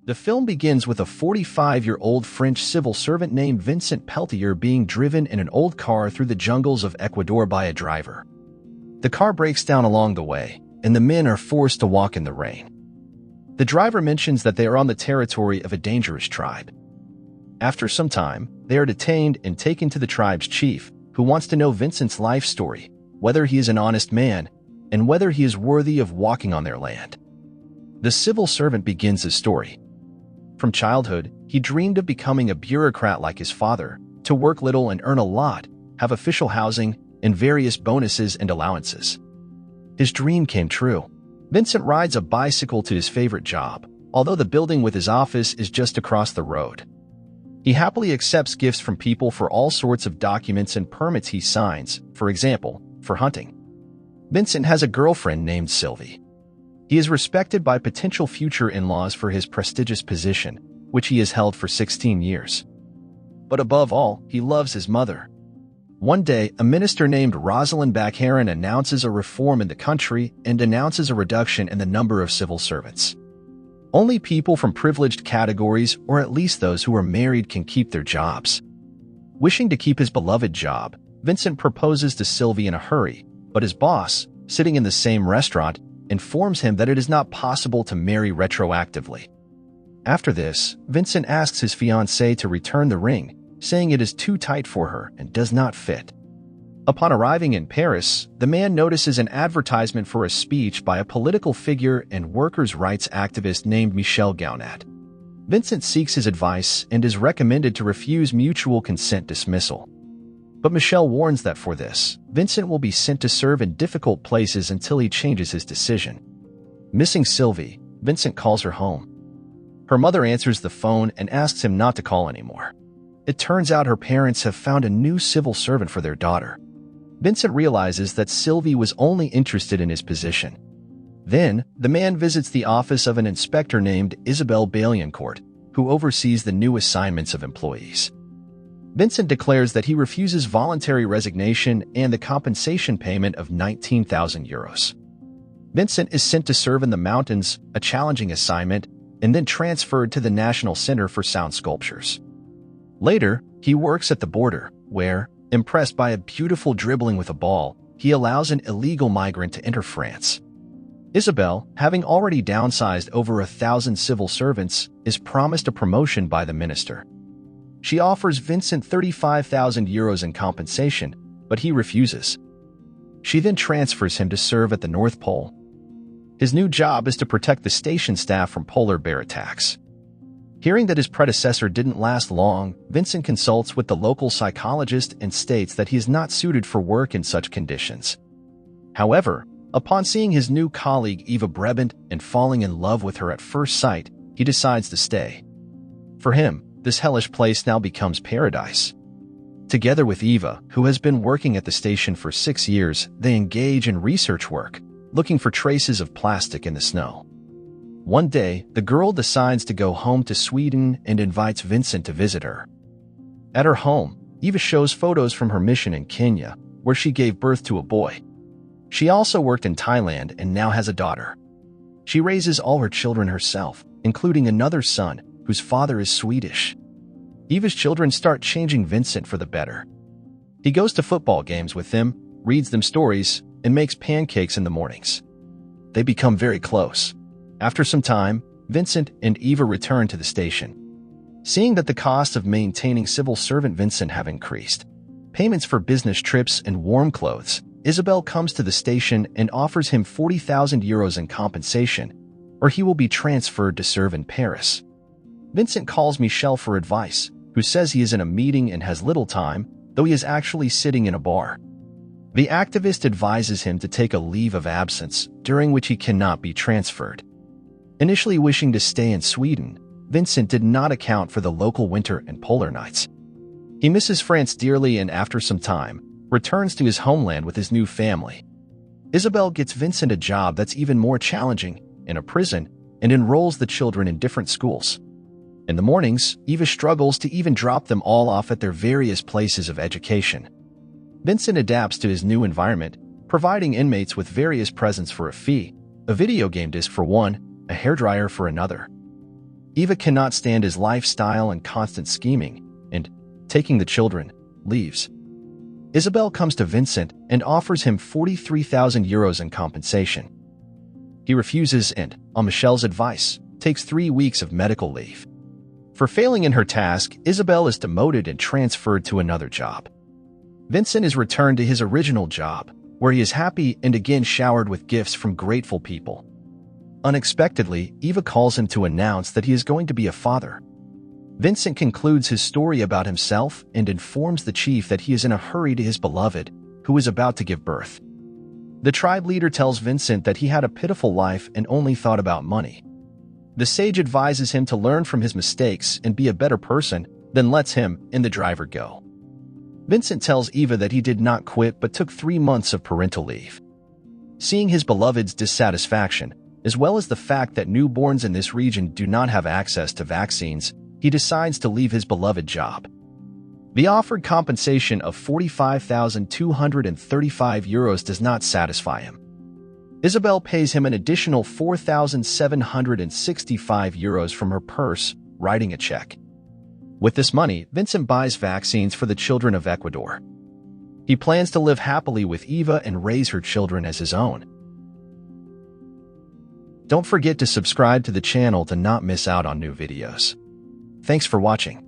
The film begins with a 45-year-old French civil servant named Vincent Peltier being driven in an old car through the jungles of Ecuador by a driver. The car breaks down along the way, and the men are forced to walk in the rain. The driver mentions that they are on the territory of a dangerous tribe. After some time, they are detained and taken to the tribe's chief, who wants to know Vincent's life story, whether he is an honest man, and whether he is worthy of walking on their land. The civil servant begins his story. From childhood, he dreamed of becoming a bureaucrat like his father, to work little and earn a lot, have official housing, and various bonuses and allowances. His dream came true. Vincent rides a bicycle to his favorite job, although the building with his office is just across the road. He happily accepts gifts from people for all sorts of documents and permits he signs, for example, for hunting. Vincent has a girlfriend named Sylvie. He is respected by potential future in-laws for his prestigious position, which he has held for 16 years. But above all, he loves his mother. One day, a minister named Rosalind Baccarin announces a reform in the country and announces a reduction in the number of civil servants. Only people from privileged categories, or at least those who are married, can keep their jobs. Wishing to keep his beloved job, Vincent proposes to Sylvie in a hurry, but his boss, sitting in the same restaurant, informs him that it is not possible to marry retroactively. After this, Vincent asks his fiancée to return the ring, saying it is too tight for her and does not fit. Upon arriving in Paris, the man notices an advertisement for a speech by a political figure and workers' rights activist named Michel Gaunat. Vincent seeks his advice and is recommended to refuse mutual consent dismissal. But Michel warns that for this, Vincent will be sent to serve in difficult places until he changes his decision. Missing Sylvie, Vincent calls her home. Her mother answers the phone and asks him not to call anymore. It turns out her parents have found a new civil servant for their daughter. Vincent realizes that Sylvie was only interested in his position. Then, the man visits the office of an inspector named Isabelle Bailliencourt, who oversees the new assignments of employees. Vincent declares that he refuses voluntary resignation and the compensation payment of 19,000 euros. Vincent is sent to serve in the mountains, a challenging assignment, and then transferred to the National Center for Sound Sculptures. Later, he works at the border, where, impressed by a beautiful dribbling with a ball, he allows an illegal migrant to enter France. Isabelle, having already downsized over 1,000 civil servants, is promised a promotion by the minister. She offers Vincent 35,000 euros in compensation, but he refuses. She then transfers him to serve at the North Pole. His new job is to protect the station staff from polar bear attacks. Hearing that his predecessor didn't last long, Vincent consults with the local psychologist and states that he is not suited for work in such conditions. However, upon seeing his new colleague Eva Brabant and falling in love with her at first sight, he decides to stay. For him, this hellish place now becomes paradise. Together with Eva, who has been working at the station for 6 years, they engage in research work, looking for traces of plastic in the snow. One day, the girl decides to go home to Sweden and invites Vincent to visit her. At her home, Eva shows photos from her mission in Kenya, where she gave birth to a boy. She also worked in Thailand and now has a daughter. She raises all her children herself, including another son, whose father is Swedish. Eva's children start changing Vincent for the better. He goes to football games with them, reads them stories, and makes pancakes in the mornings. They become very close. After some time, Vincent and Eva return to the station. Seeing that the cost of maintaining civil servant Vincent have increased, payments for business trips and warm clothes, Isabelle comes to the station and offers him 40,000 euros in compensation, or he will be transferred to serve in Paris. Vincent calls Michel for advice, who says he is in a meeting and has little time, though he is actually sitting in a bar. The activist advises him to take a leave of absence, during which he cannot be transferred. Initially wishing to stay in Sweden, Vincent did not account for the local winter and polar nights. He misses France dearly and after some time, returns to his homeland with his new family. Isabelle gets Vincent a job that's even more challenging, in a prison, and enrolls the children in different schools. In the mornings, Eva struggles to even drop them all off at their various places of education. Vincent adapts to his new environment, providing inmates with various presents for a fee, a video game disc for one, a hairdryer for another. Eva cannot stand his lifestyle and constant scheming, and, taking the children, leaves. Isabel comes to Vincent and offers him 43,000 euros in compensation. He refuses and, on Michelle's advice, takes 3 weeks of medical leave. For failing in her task, Isabel is demoted and transferred to another job. Vincent is returned to his original job, where he is happy and again showered with gifts from grateful people. Unexpectedly, Eva calls him to announce that he is going to be a father. Vincent concludes his story about himself and informs the chief that he is in a hurry to his beloved, who is about to give birth. The tribe leader tells Vincent that he had a pitiful life and only thought about money. The sage advises him to learn from his mistakes and be a better person, then lets him and the driver go. Vincent tells Eva that he did not quit but took 3 months of parental leave. Seeing his beloved's dissatisfaction, as well as the fact that newborns in this region do not have access to vaccines, he decides to leave his beloved job. The offered compensation of 45,235 euros does not satisfy him. Isabel pays him an additional 4,765 euros from her purse, writing a check. With this money, Vincent buys vaccines for the children of Ecuador. He plans to live happily with Eva and raise her children as his own. Don't forget to subscribe to the channel to not miss out on new videos. Thanks for watching.